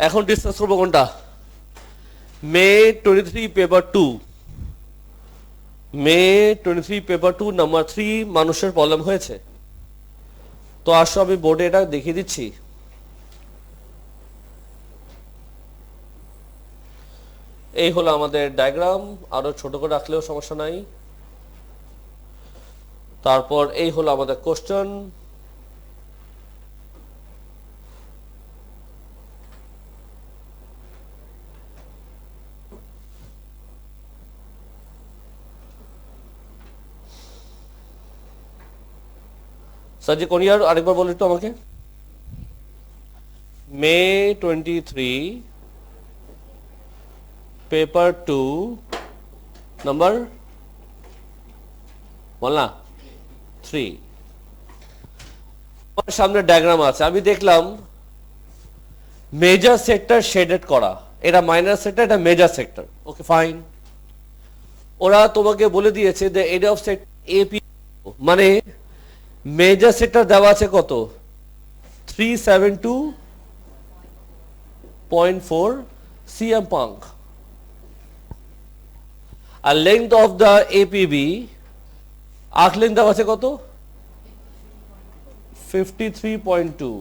এখন ডিসকাস করবো কোনটা? মে 23 পেপার 2, মে 23 পেপার 2 নাম্বার 3 মানুষের প্রবলেম হয়েছে। তো আসো আমি বোর্ডে এটা দেখিয়ে দিচ্ছি। এই হলো আমাদের ডায়াগ্রাম, আরো ছোট করে রাখলেও সমস্যা নাই। তারপর এই হলো আমাদের কোশ্চেন। স্যার কোন ইয়ার আরেকবার বলি তো আমাকে। মে 23 পেপার 2 নাম্বার বল না 3। আমার সামনে ডায়াগ্রাম আছে, আমি দেখলাম মেজর সেক্টর শেডেড করা, এটা মাইনর সেক্টর, এটা মেজর সেক্টর। Okay fine. ওরা তোমাকে বলে দিয়েছে যে এরিয়া অফ সেক্টর এপি, মানে মেজর সেক্টর দেওয়া আছে কত 372.4 cm পাঙ্ক, আর length of the APB arc length দেওয়া আছে কত 53.2।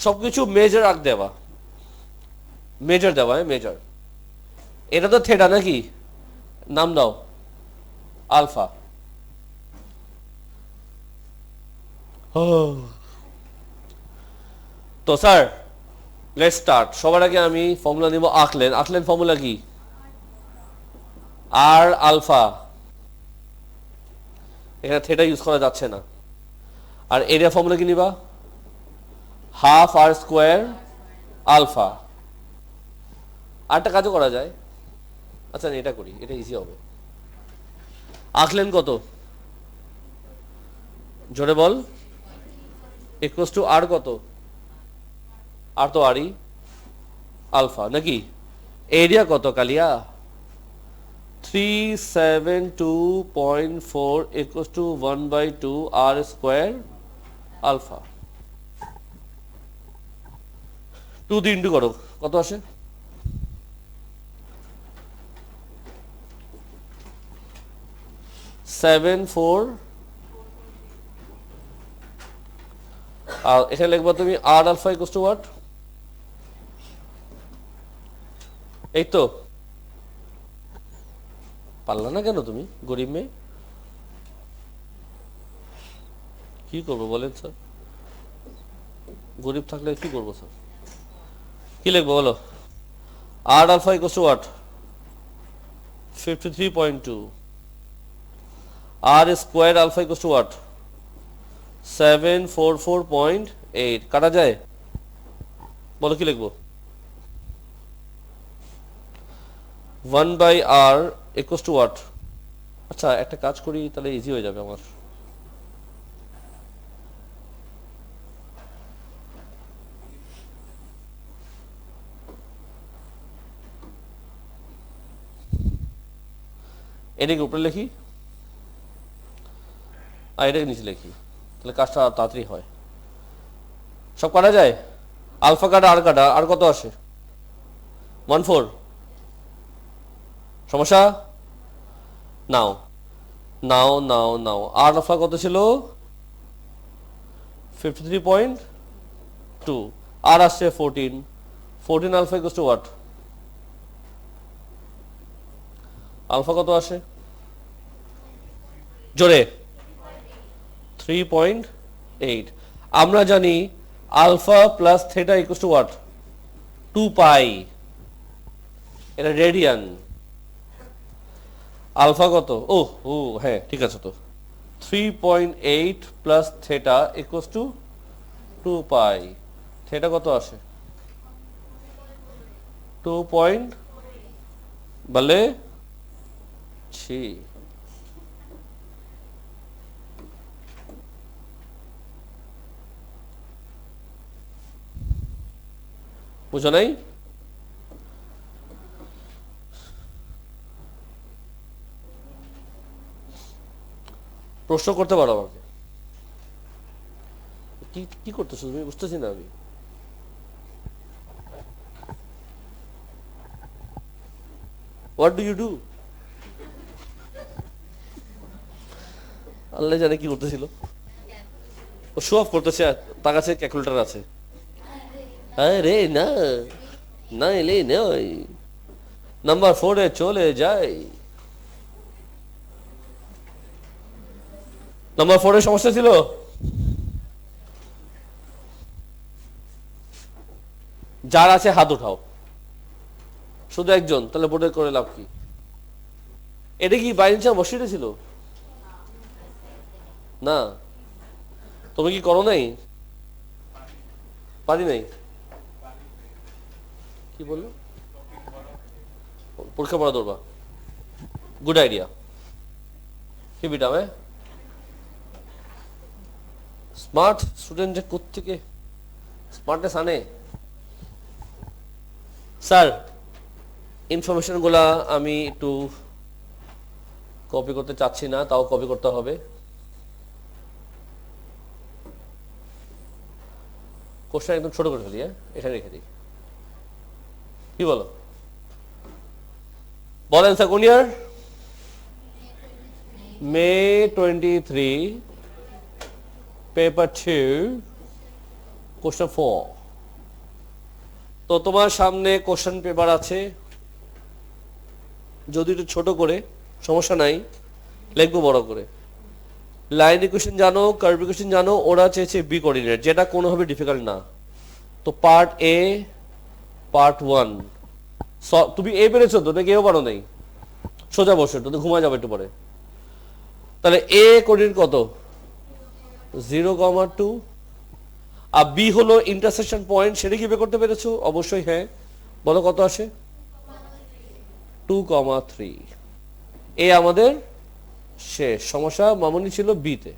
সবকিছু মেজর আর্ক দেওয়া, মেজর দেওয়া, মেজর। এটা তো থেটা নাকি, নাম দাও আলফা। তো স্যার লেটস স্টার্ট। সবার আগে আমি ফর্মুলা নিব আর্কলেন। আর্কলেন ফর্মুলা কি? আর আলফা, এখানে থেটা ইউজ করা যাচ্ছে না। আর এরিয়া ফর্মুলা কি নিবা? হাফ আর স্কোয়ার আলফা। আরটা কাজও করা যায়, আচ্ছা এটা করি, এটা ইজি হবে। আর্কলেন কত জোরে বল? ইকুয়ালস টু আর কত? আর তো আরই আলফা নাকি। এরিয়া কত কালিয়া? 372.4 ইকুয়ালস টু 1/2 আর স্কোয়ার আলফা। 2 দিয়ে ইন্টু করো, কত আসে? 74। আর এখানে লিখবা তুমি আর আলফা ইকুয়ালস টু হোয়াট? এই তো পারলা না কেন তুমি, গরিব মেয়ে? কি করবো বলেন স্যার, গরিব থাকলে কি করবো স্যার? কি লিখবো বলো? আর আলফা ইকুয়ালস টু হোয়াট? 53.2। আর square alpha equals to what? 744.8। কাটা যায়? বলো কি লিখবো? 1/r equals to what? আচ্ছা একটা কাজ করি, তাহলে ইজি হয়ে যাবে আমার। এটাকে উপরে লিখি আর এটাকে নিচে লিখি, তাহলে কাজটা তাড়াতাড়ি হয়। সব কাটা যায়? আলফা কাটা আর কাটা, আর কত আসে? 14। সমস্যা? নাও নাও নাও নাও, আর আলফা কত ছিল? 53.2। আর আসছে 14। 14 alpha equals to what? Alpha কত আসে জোরে? 3.8। আমরা জানি alpha plus theta equals to what? 2 pi. এটা রেডিয়ান। আলফা কত? ও ও হ্যাঁ ঠিক আছে। তো 3.8 প্লাস থেটা ইকুয়ালস টু 2 পাই। থেটা কত আসে? 2 পয়েন্ট বলে ছি। বুঝো নাই? প্রশ্ন করতে পারো আমাকে, কি কি করতেছো তুমি? বুঝতেছি না আমি। What do you do? Allah জানে কি করতেছিল। ও শো অফ করতেছে, আর তার কাছে ক্যালকুলেটর আছে। আরে না, না এলে নয়, নাম্বার 4-এ চলে যাই। নাম্বার 4-এর সমস্যা ছিল। যার আছে হাত উঠাও। শুধু একজন, তাহলে বোর্ডে করে লাভ কি? এটা কি বাইরের বসিয়ে ছিল? না, তুমি কি করো নাই? পারি নাই? কি বললো? পরীক্ষা পড়া দৌড়বা। Good idea. কি বিটা মে স্মার্ট স্টুডেন্ট যে কোত্থেকে স্মার্টনেস আনে। স্যার, ইনফরমেশনগুলা আমি একটু কপি করতে চাচ্ছি না, তাও কপি করতে হবে। কোশ্চেন একদম ছোট করে ফেলি, হ্যাঁ, এখানে রেখে দিই। কি বলো? বলেন স্যার, কোন ইয়ার? মে 23, পেপার 2, কোশ্চেন 4। তো তোমার সামনে কোশ্চেন পেপার আছে, যদি একটু ছোট করে সমস্যা নাই, লিখবো বড় করে। লাইন ইকুয়েশন জানো, কার্ভ ইকুয়েশন জানো, ওরা চেয়েছে বি কোঅর্ডিনেট, যেটা কোনোভাবে ডিফিকাল্ট না। তো পার্ট এ, পার্ট 1 তুমি এ পেরেছো তো, নাকি এও পারো নাই? সোজা বসে তো ঘুমা যাবে একটু পরে। তাহলে এ কোঅর্ডিনেট কত? 0,2। আর বি হলো ইন্টারসেকশন পয়েন্ট, সেটা কি বের করতে পেরেছো? অবশ্যই হ্যাঁ। বলো কত আসে? 2,3। এ আমাদের শেষ সমস্যা। মামুনি ছিল বিতে।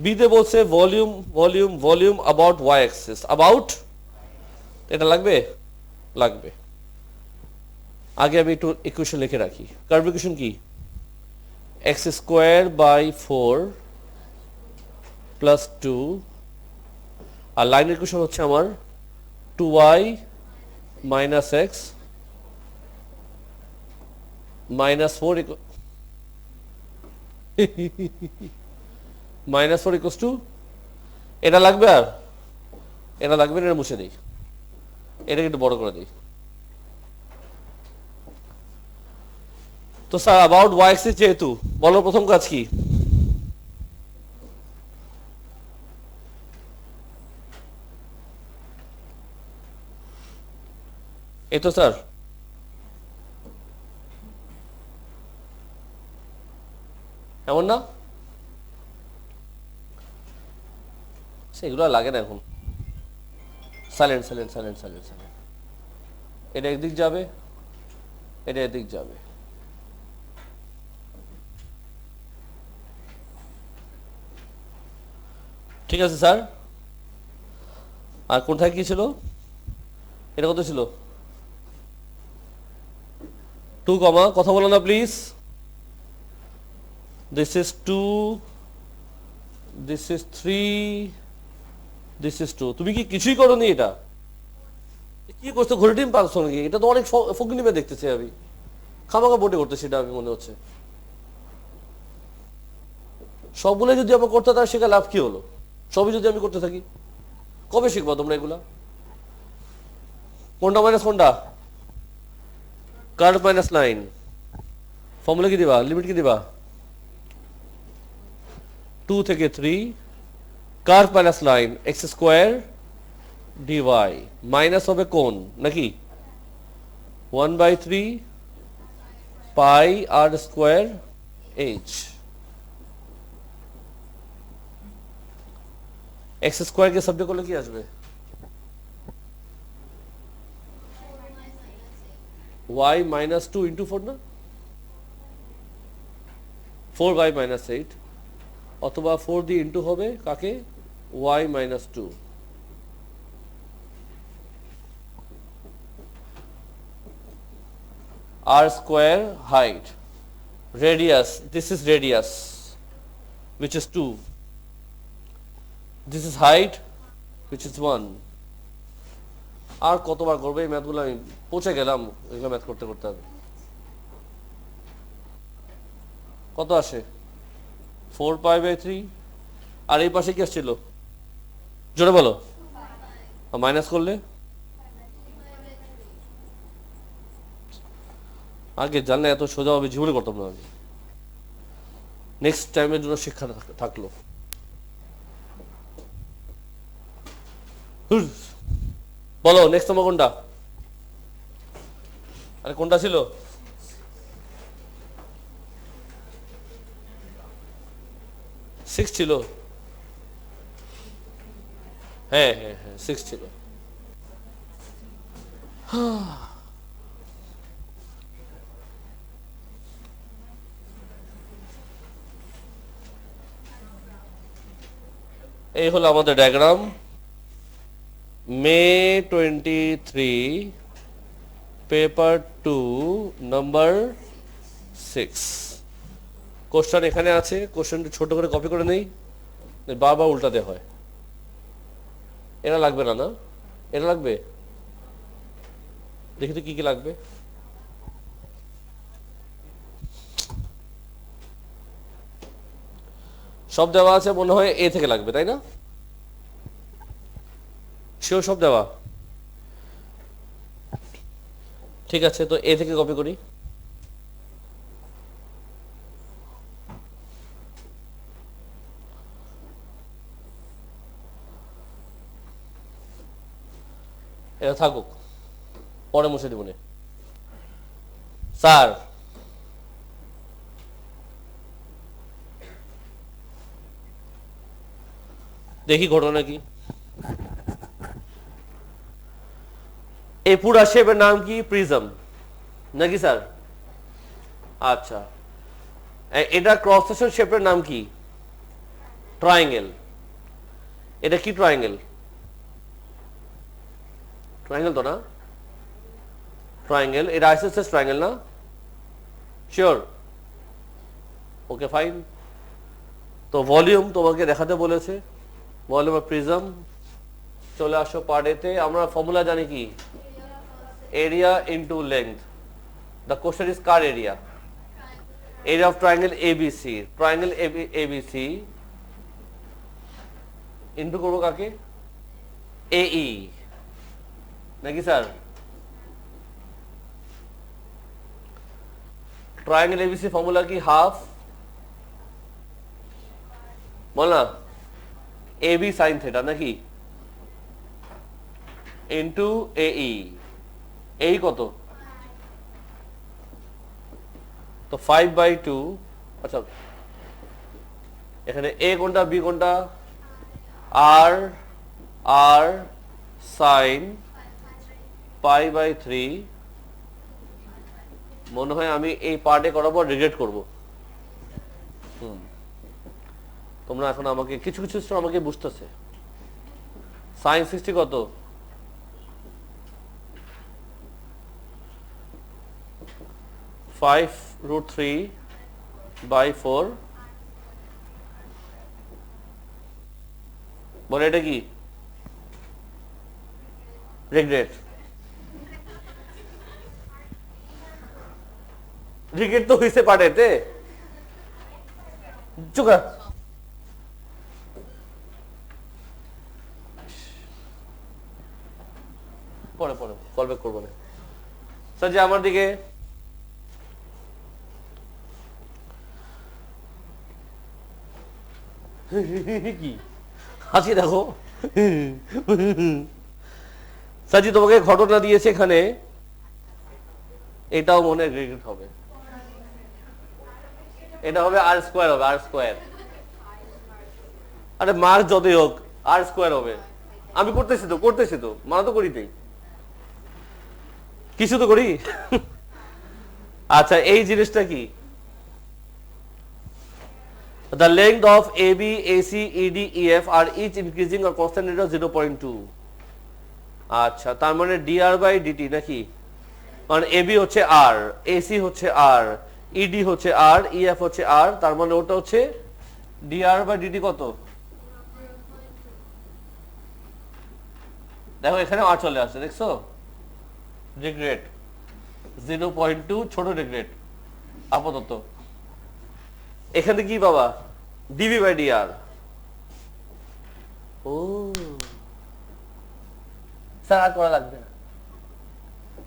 বিতে বলছে volume volume volume about Y axis. About এটা লাগবে? লাগবে। আগে আমি একটু ইকুয়েশন লিখে রাখি। কার্ভ ইকুয়েশন কি? x²/4 + 2, আর লাইন ইকুয়েশন হচ্ছে আমার 2y - x - 4 -4 = এটা লাগবে। আর এটা লাগবে, এটা মুছে দিই, এটাকে একটু বড় করে দিই। তো স্যার অ্যাবাউট ওয়াই অ্যাক্সিস যেহেতু, বলো প্রথম কাজ কি? এই তো স্যার, এমন না? সেগুলো লাগে না এখন। Silent silent silent silent silent. এটা একদিক যাবে, এটা এদিক যাবে। ঠিক আছে স্যার। আর কোথায় কি ছিল? এটা কত ছিল? 2, কথা বলো না please. This is 2, this is 3, this is 2। তুমি কি কিছুই করোনি? এটা কি করছো? ঘড়ি টিম পাচ্ছ নাকি? এটা তো অনেক ফকিনিমে দেখতেছি আমি। খামাখা বোর্ডে করতে, সেটা আমি মনে হচ্ছে। সবগুলো যদি আমরা করতে তাহলে শেখা লাভ কি হলো? সবই যদি আমি করতে থাকি, কবে শিখবো তোমরা এগুলা? কোনটা মাইনাস কোনটা? Curve minus line. ফর্মুলা কি দিবা? লিমিট কি দিবা? 2 থেকে 3, curve minus line x² dy, minus হবে কোন নাকি? 1/3 পাই r² h। x² কে সাবজেক্ট করলে কি আসবে? y - 2 × 4 না? 4/-8, অথবা 4 দিয়ে ইন্টু হবে কাকে? y - 2। r² height, radius, this is radius which is 2, this is height which is 1. আর কতবার করবে এই ম্যাথগুলো? আমি পৌঁছে গেলাম এগুলো ম্যাথ করতে করতে। কত আসে? 4π/3। আর এই পাশে কি আসছিল? জোরে বলো। মাইনাস করলে আগে জানলে এত সোজা হবে জীবনে করতাম না আমি। নেক্সট টাইমের জন্য শিক্ষা থাকলো। বলো নেক্সট নম্বর কোনটা? আরে কোনটা ছিল? সিক্স ছিল। হ্যাঁ হ্যাঁ হ্যাঁ 6 ছিল। এই হলো আমাদের diagram. May 23, paper 2, number 6। Question এখানে আছে, কোশ্চেনটা ছোট করে কপি করে নেই, বারবার উল্টাতে হয়। এটা লাগবে না? না এটা লাগবে। দেখি তো কি কি লাগবে। সব দেওয়া আছে মনে হয়, এ থেকে লাগবে তাই না? সেও সব দেওয়া। ঠিক আছে, তো এ থেকে কপি করি। এটা থাকুক, পরে মুছে দিব। স্যার দেখি ঘটনা কি। এই পুরা শেপের নাম কি? প্রিজম নাকি স্যার? আচ্ছা, এটা ক্রস সেকশন শেপের নাম কি? ট্রায়াঙ্গেল। এটা কি ট্রায়াঙ্গেল? ট্রায়াঙ্গেল তো না? ট্রায়াঙ্গেল। এটা আইসোসেলেস ট্রায়াঙ্গেল না? শিওর? Okay fine. তো ভলিউম তোমাকে দেখাতে বলেছে, ভলিউম অফ প্রিজম। চলে আসো পার্ট এতে। আমরা ফর্মুলা জানি কি? Area into length. The question is car area? Area of triangle ABC. Triangle ABC into করবো কাকে? এই নাকি স্যার? ট্রায়াঙ্গেল এবিসি ফর্মুলা কি? হাফ, বল না, এবি সাইন থেটা নাকি, ইন্টু এই কত? তো 5/2। আচ্ছা, এখানে এ কোনটা বি কোনটা? আর আর সাইন π/3। মনে হয় আমি এই পার্টে করার পর রিগ্রেট করবো। তোমরা এখন আমাকে কিছু কিছু আমাকে বুঝতেছে। সাইন 60 কত? 5√3/4। বলে এটা কি? রিগ্রেট। রিগ্রেট তো হইছে পার্টেতে। চুকা পরে পরে কল ব্যাক করবো না স্যার। যে আমার দিকে কি হাসি দেখো। স্যার জি তোমাকে ঘটনা দিয়েছে এখানে, এটাও মনে রিগ্রেট হবে। এটা হবে আর স্কোয়ার, হবে আর স্কোয়ার। আরে মার্ক যতই হোক আর স্কোয়ার হবে। আমি করতেছি তো মানা তো করিতেই, কিছু তো করি। আচ্ছা, এই জিনিসটা কি? The length of AB, AC, ED, EF are each increasing or constant rate of 0.2. আচ্ছা, তার মানে dr/dt নাকি? কারণ AB হচ্ছে R, AC হচ্ছে R, ED হচ্ছে R, EF হচ্ছে R, তার মানে ওটা হচ্ছে dr/dt কত? দেখো এখানে আর চলে আসছে, দেখছো রিগ্রেট 0.2 ছোট রিগ্রেট আপাতত। এখানে কি বাবা ডিভি বাই ডিআর। ও স্যার আর করা লাগবে না,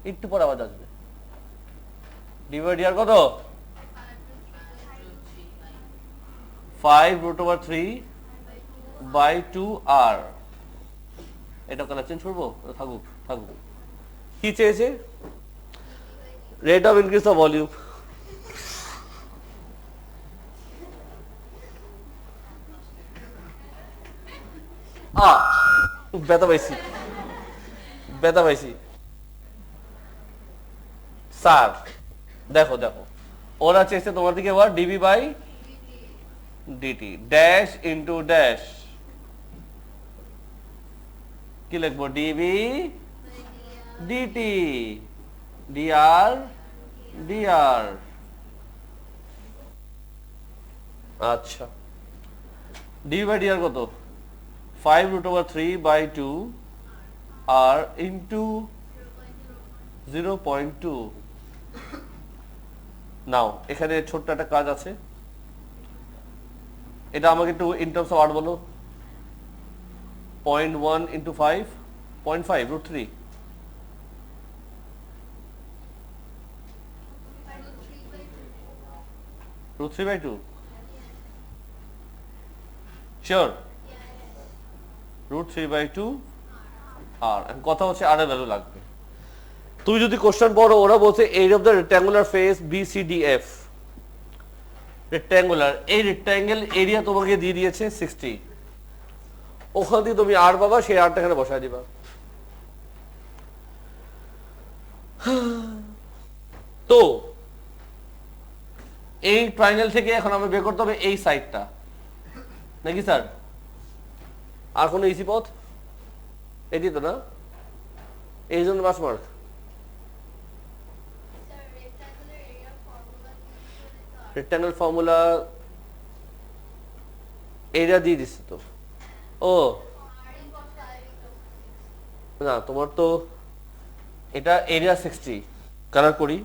একটু পর আবার আসবে। ডিভি বাই ডিআর কত? 5√3/2r। এটা কালার চেঞ্জ করবো, থাকুক থাকুক। কি চেয়েছে? Rate of increase of volume. ব্যথা পাইছি, ব্যথা পাইছি স্যার। দেখো দেখো ওরা চেয়েছে তোমার দিকে আবার dB by dt dash into dash. কি লিখবো? DB dt dr dr. আচ্ছা ডিবি বাই ডিআর কত? 5√3/2 আর ইন্টু 0.2। নাও এখানে ছোট্ট একটা কাজ আছে, এটা আমাকে একটু ইন টার্মস অফ আর বলো। 0.1 ইন্টু 5 0.5√3 √3/2 শিওর? √3/2 আর কথা হচ্ছে আর এর ভ্যালু লাগবে। তুমি যদি কোশ্চেন পড়ো, ওরা বলছে area of the rectangular face BCDF rectangular, এই রেক্ট্যাঙ্গেল এরিয়া তোমাকে দিয়ে দিয়েছে 60। ওখান থেকে তুমি আর পাবা, সেই আরটা এখানে বসায় দিবা। তো এই ট্রায়াঙ্গেল থেকে এখন আমরা বের করতে হবে এই সাইডটা, নাকি স্যার? আর কোনো ইজি পথ? এটি তো না, এই জন্য pass mark. Rectangle formula area দিয়ে দিচ্ছে তো। ও না, তোমার তো এটা এরিয়া 60। কালার করি,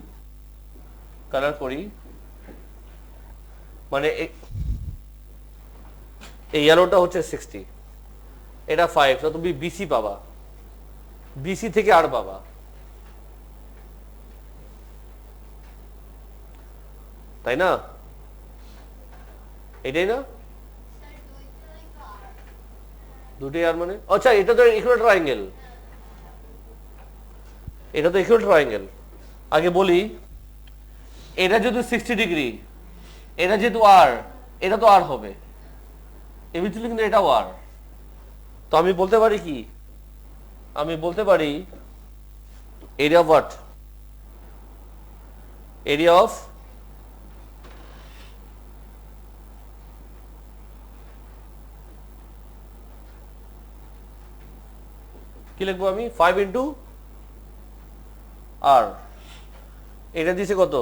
কালার করি, মানে এই ইয়েলোটা হচ্ছে 60, এটা 5, তো তুমি বিসি পাবা, বিসি থেকে আর পাবা। তাই না? এটাই না? দুটোই আর মানে আচ্ছা, এটা তো ইকুয়াল ট্রায়াঙ্গেল, এটা তো ইকুয়াল ট্রায়াঙ্গেল। আগে বলি, এটা যেহেতু 60 ডিগ্রি, এটা যেহেতু আর, এটা তো আর হবে এমনিতে, কিন্তু এটাও আর। তো আমি বলতে পারি কি? আমি বলতে পারি area of what? Area of কি লিখবো আমি? 5 ইন্টু আর, এটা দিয়েছে কত?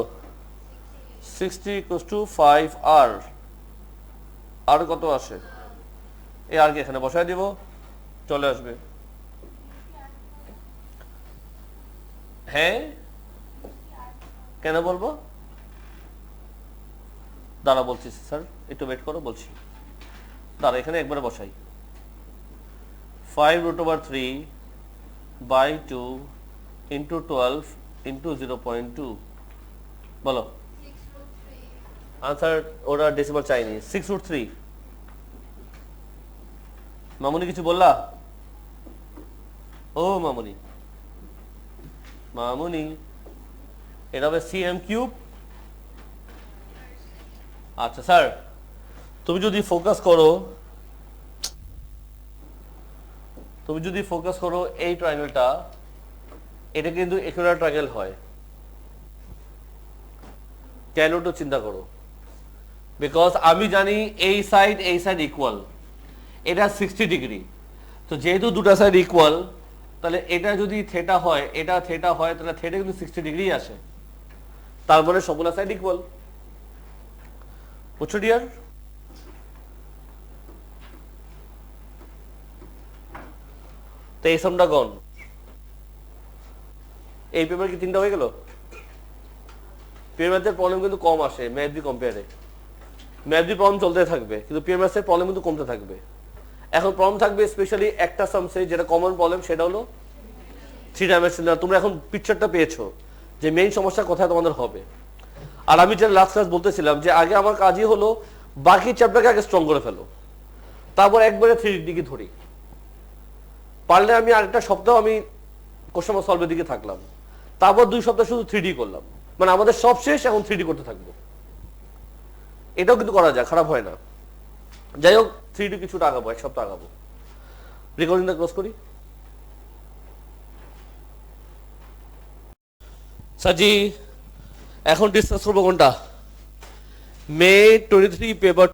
60 = 5r। আর কত আসে? এই আর কি এখানে বসায় দিব, চলে আসবে। হ্যাঁ কেন বলবো? দাঁড়া বলছি স্যার, একটু ওয়েট করো, বলছি দাঁড়া। এখানে একবারে বসাই 5√3/2 ইন্টু 12 ইন্টু 0.2। বলো আনসার। ওরা ডেসিমাল চাইনি। 6√3। মামুনি কিছু বললা? ও মামুনি, মামুনি, এটা হবে cm3। আচ্ছা স্যার, তুমি যদি ফোকাস করো, তুমি যদি ফোকাস করো এই ট্রায়াঙ্গেলটা, এটা কিন্তু ইকুয়াল ট্রায়াঙ্গেল হয়। কেন একটু চিন্তা করো, বিকজ আমি জানি এই সাইড ইকুয়াল, এটা 60 ডিগ্রি। তো যেহেতু দুটা সাইড ইকুয়াল, তাহলে এটা যদি থেটা হয়, এটা থেটা হয়, তাহলে থেটা কিন্তু 60 ডিগ্রি আসে, তারপরে সবগুলা সাইড ইকুয়াল। বুঝছো ডিয়ার? তো এই সামটা গন। এই পেপার কি 3টা হয়ে গেল? পিওর ম্যাথের প্রবলেম কিন্তু কম আসে ম্যাথ কম্পেয়ারে। ম্যাথ প্রবলেম চলতে থাকবে কিন্তু পিওর ম্যাথের প্রবলেম কিন্তু কমতে থাকবে। এখন প্রবলেম থাকবে স্পেশালি একটা সামসে, যেটা কমন প্রবলেম, সেটা হলো 3 ডাইমেনশনাল। তোমরা এখন পিকচারটা পেয়েছো যে মেইন সমস্যা কোথায় তোমাদের হবে। আর আমি যেটা লাস্ট ক্লাস বলতেছিলাম যে আগে আমার কাজই হলো বাকি চ্যাপ্টারকে আগে স্ট্রং করে ফেলো, তারপর একবারে 3D দিকে ধরি। পারলে আমি আরেকটা সপ্তাহ আমি কোশ্চেন সলভের দিকে থাকলাম, তারপর 2 সপ্তাহ শুধু 3D করলাম, মানে আমাদের সব শেষ, এখন 3D করতে থাকবো। এটাও কিন্তু করা যায়, খারাপ হয় না। যাই হোক, 3D কিছুটা আগাবো, 1 সপ্তাহ আগাবো। রেকর্ডিংটা ক্লোজ করি। সাজি, এখন ডিসকাস করবো কোনটা? মে 23 পেপার